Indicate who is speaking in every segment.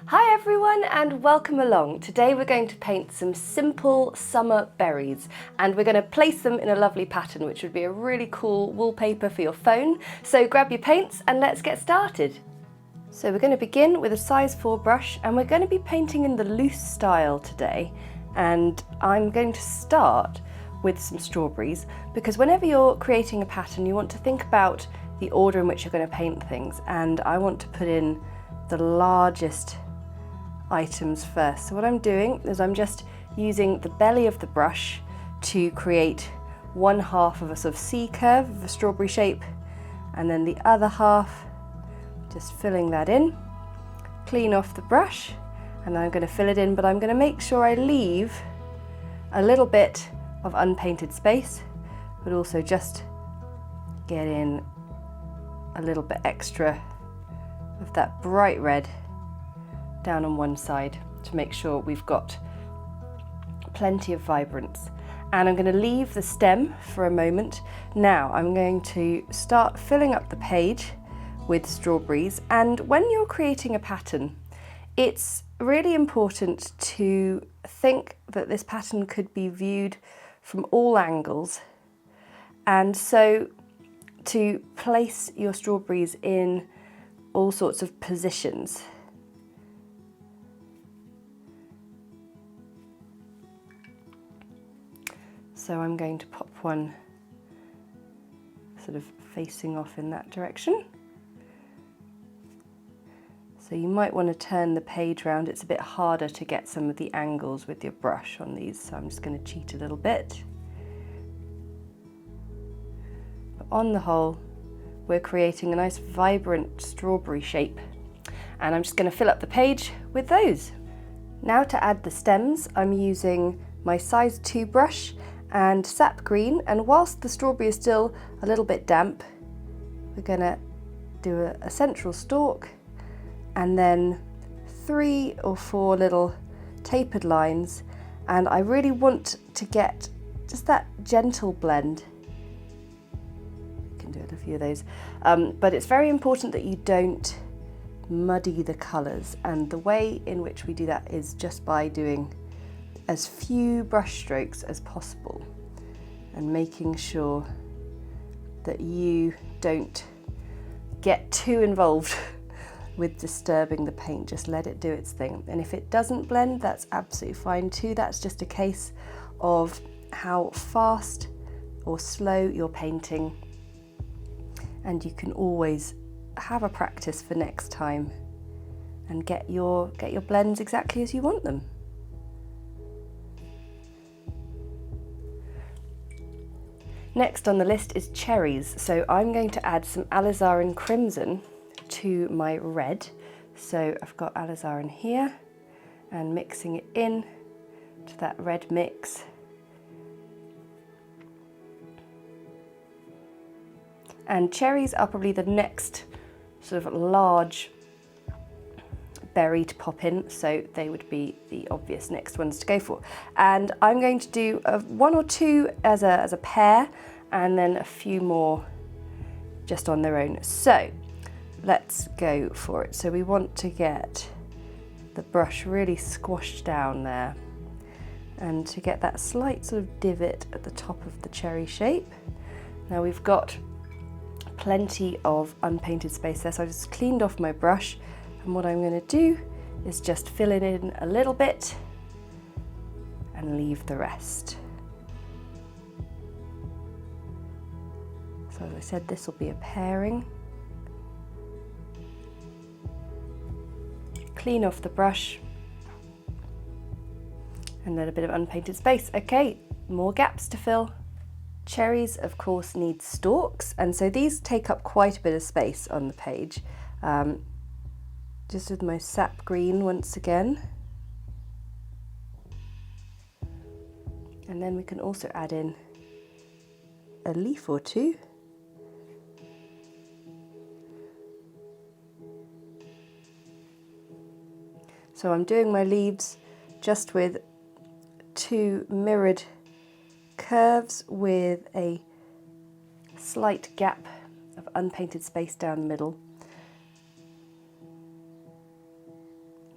Speaker 1: Hi everyone and welcome along. Today we're going to paint some simple summer berries and we're going to place them in a lovely pattern which would be a really cool wallpaper for your phone. So grab your paints and let's get started. So we're going to begin with a size 4 brush and we're going to be painting in the loose style today, and I'm going to start with some strawberries because whenever you're creating a pattern you want to think about the order in which you're going to paint things, and I want to put in the largest items first. So what I'm doing is I'm just using the belly of the brush to create one half of a sort of C curve of a strawberry shape, and then the other half just filling that in. Clean off the brush and I'm going to fill it in, but I'm going to make sure I leave a little bit of unpainted space, but also just get in a little bit extra of that bright red down on one side to make sure we've got plenty of vibrance. And I'm going to leave the stem for a moment. Now I'm going to start filling up the page with strawberries, and when you're creating a pattern it's really important to think that this pattern could be viewed from all angles, and so to place your strawberries in all sorts of positions. So I'm going to pop one sort of facing off in that direction. So you might want to turn the page round. It's a bit harder to get some of the angles with your brush on these, so I'm just going to cheat a little bit. But on the whole, we're creating a nice vibrant strawberry shape, and I'm just going to fill up the page with those. Now to add the stems, I'm using my size 2 brush and Sap Green, and whilst the strawberry is still a little bit damp, we're going to do a central stalk and then 3 or 4 little tapered lines, and I really want to get just that gentle blend. You can do a few of those, but it's very important that you don't muddy the colours, and the way in which we do that is just by doing as few brush strokes as possible and making sure that you don't get too involved with disturbing the paint. Just let it do its thing, and if it doesn't blend, that's absolutely fine too. That's just a case of how fast or slow you're painting, and you can always have a practice for next time and get your blends exactly as you want them. Next on the list is cherries, so I'm going to add some Alizarin Crimson to my red. So I've got Alizarin here and mixing it in to that red mix. And cherries are probably the next sort of large berry to pop in, so they would be the obvious next ones to go for. And I'm going to do 1 or 2 as a pair, and then a few more just on their own. So let's go for it. So we want to get the brush really squashed down there, and to get that slight sort of divot at the top of the cherry shape. Now we've got plenty of unpainted space there, so I just cleaned off my brush, and what I'm going to do is just fill it in a little bit and leave the rest. So as I said, this will be a pairing. Clean off the brush and then a bit of unpainted space. Okay, more gaps to fill. Cherries of course need stalks, and so these take up quite a bit of space on the page. Just with my Sap Green once again, and then we can also add in a leaf or 2. So I'm doing my leaves just with 2 mirrored curves with a slight gap of unpainted space down the middle.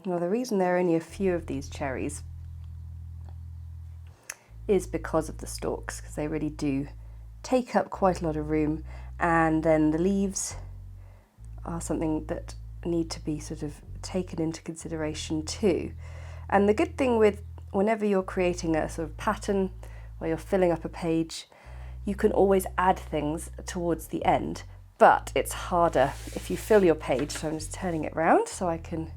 Speaker 1: Well, the reason there are only a few of these cherries is because of the stalks, because they really do take up quite a lot of room, and then the leaves are something that need to be sort of taken into consideration too. And the good thing with whenever you're creating a sort of pattern where you're filling up a page, you can always add things towards the end, but it's harder if you fill your page. So I'm just turning it round so I can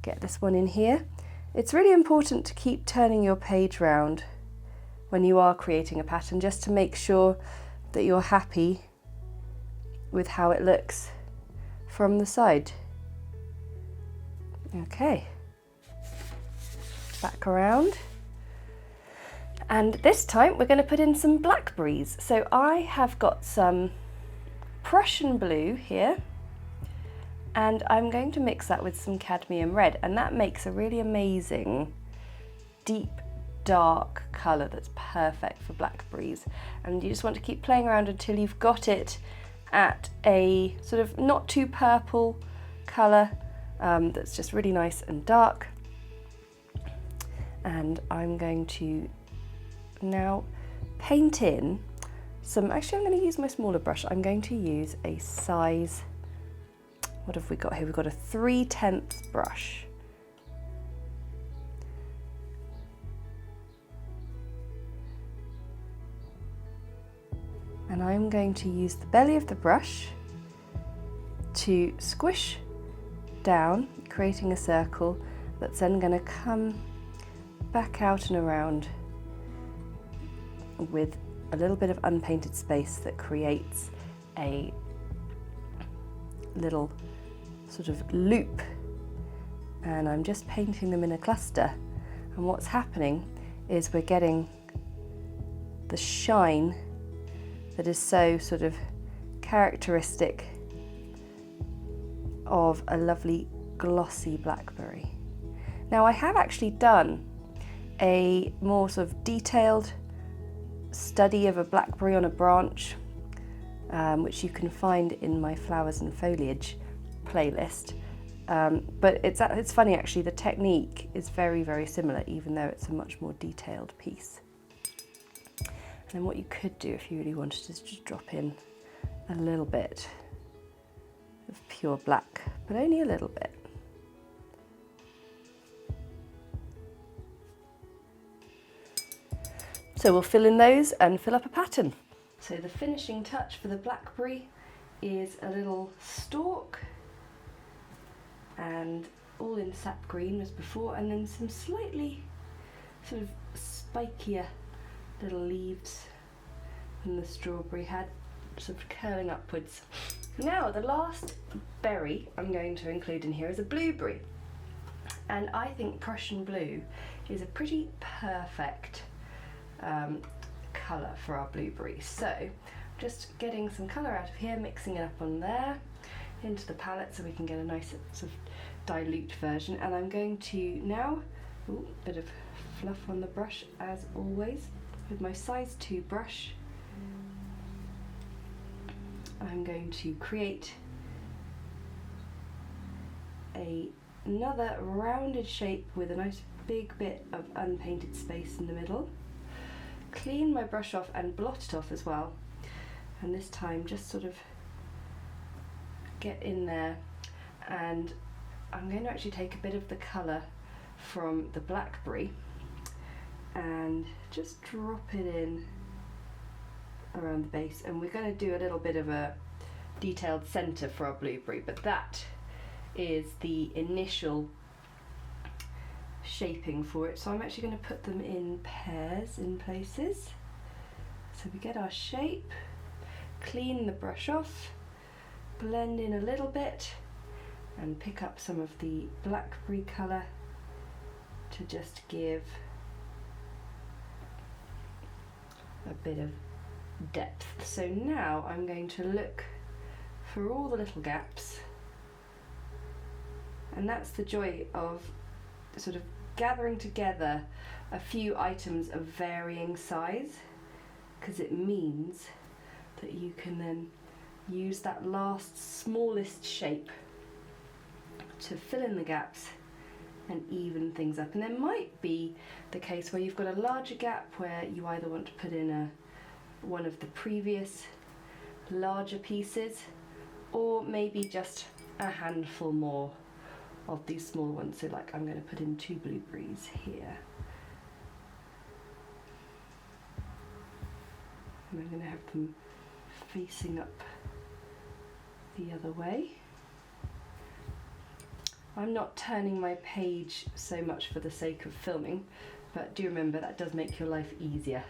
Speaker 1: get this one in here. It's really important to keep turning your page round when you are creating a pattern, just to make sure that you're happy with how it looks from the side. Okay, back around. And this time we're going to put in some blackberries. So I have got some Prussian Blue here, and I'm going to mix that with some Cadmium Red, and that makes a really amazing deep dark colour that's perfect for blackberries. And you just want to keep playing around until you've got it at a sort of not too purple colour, that's just really nice and dark. And I'm going to now paint in some, actually I'm going to use my smaller brush. I'm going to use a size, what have we got here? We've got a 3/10 brush. And I'm going to use the belly of the brush to squish down, creating a circle that's then going to come back out and around with a little bit of unpainted space that creates a little sort of loop. And I'm just painting them in a cluster, and what's happening is we're getting the shine that is so sort of characteristic of a lovely glossy blackberry. Now I have actually done a more sort of detailed study of a blackberry on a branch, which you can find in my flowers and foliage playlist. But it's funny actually, the technique is very, very similar, even though it's a much more detailed piece. And then what you could do if you really wanted is just drop in a little bit of pure black, but only a little bit. So we'll fill in those and fill up a pattern. So the finishing touch for the blackberry is a little stalk, and all in sap green as before, and then some slightly sort of spikier little leaves than the strawberry had, sort of curling upwards. Now the last berry I'm going to include in here is a blueberry, and I think Prussian Blue is a pretty perfect colour for our blueberry. So just getting some colour out of here, mixing it up on there into the palette so we can get a nice sort of dilute version. And I'm going to now, bit of fluff on the brush as always, with my size 2 brush. I'm going to create another rounded shape with a nice big bit of unpainted space in the middle. Clean my brush off and blot it off as well, and this time just sort of get in there, and I'm going to actually take a bit of the colour from the blackberry and just drop it in around the base, and we're going to do a little bit of a detailed centre for our blueberry, but that is the initial shaping for it. So I'm actually going to put them in pairs in places. So we get our shape, clean the brush off, blend in a little bit, and pick up some of the blackberry colour to just give a bit of depth. So now I'm going to look for all the little gaps, and that's the joy of sort of gathering together a few items of varying size, because it means that you can then use that last smallest shape to fill in the gaps and even things up. And there might be the case where you've got a larger gap where you either want to put in one of the previous larger pieces, or maybe just a handful more of these small ones. So like I'm going to put in 2 blueberries here. And I'm going to have them facing up the other way. I'm not turning my page so much for the sake of filming, but do remember that does make your life easier.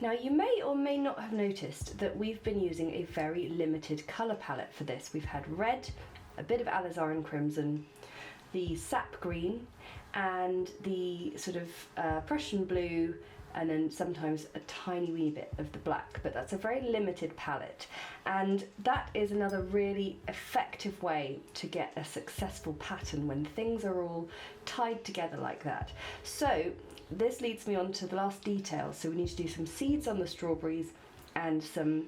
Speaker 1: Now you may or may not have noticed that we've been using a very limited colour palette for this. We've had red, a bit of Alizarin Crimson, the Sap Green, and the sort of Prussian Blue, and then sometimes a tiny wee bit of the black, but that's a very limited palette. And that is another really effective way to get a successful pattern when things are all tied together like that. So this leads me on to the last detail. So we need to do some seeds on the strawberries and some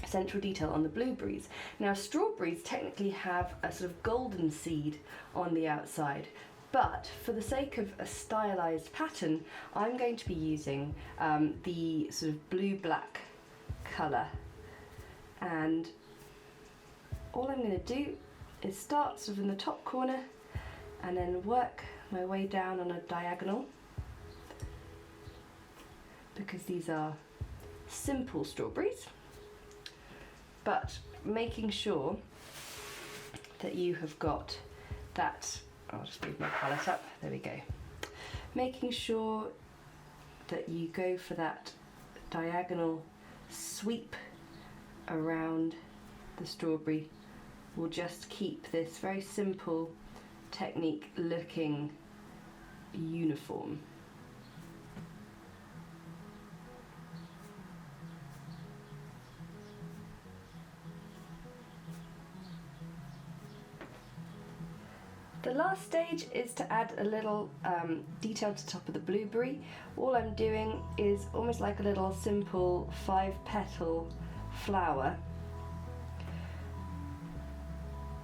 Speaker 1: central detail on the blueberries. Now strawberries technically have a sort of golden seed on the outside, but for the sake of a stylized pattern, I'm going to be using the sort of blue-black colour. And all I'm going to do is start sort of in the top corner and then work my way down on a diagonal, because these are simple strawberries, but making sure that you have got that. I'll just move my palette up, there we go. Making sure that you go for that diagonal sweep around the strawberry will just keep this very simple technique looking uniform. The last stage is to add a little detail to the top of the blueberry. All I'm doing is almost like a little simple 5-petal flower,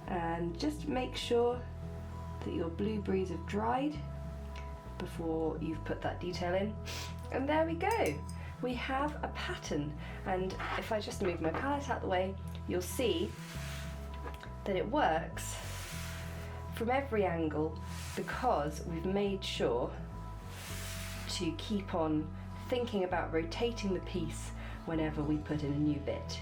Speaker 1: and just make sure that your blueberries have dried before you've put that detail in. And there we go, we have a pattern. And if I just move my palette out of the way, you'll see that it works from every angle, because we've made sure to keep on thinking about rotating the piece whenever we put in a new bit.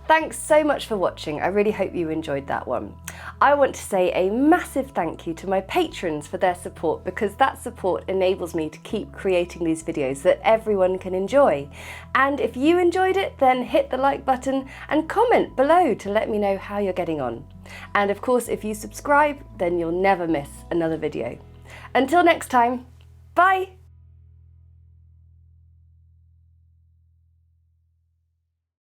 Speaker 1: Thanks so much for watching. I really hope you enjoyed that one. I want to say a massive thank you to my patrons for their support, because that support enables me to keep creating these videos that everyone can enjoy. And if you enjoyed it, then hit the like button and comment below to let me know how you're getting on. And of course, if you subscribe, then you'll never miss another video. Until next time, bye!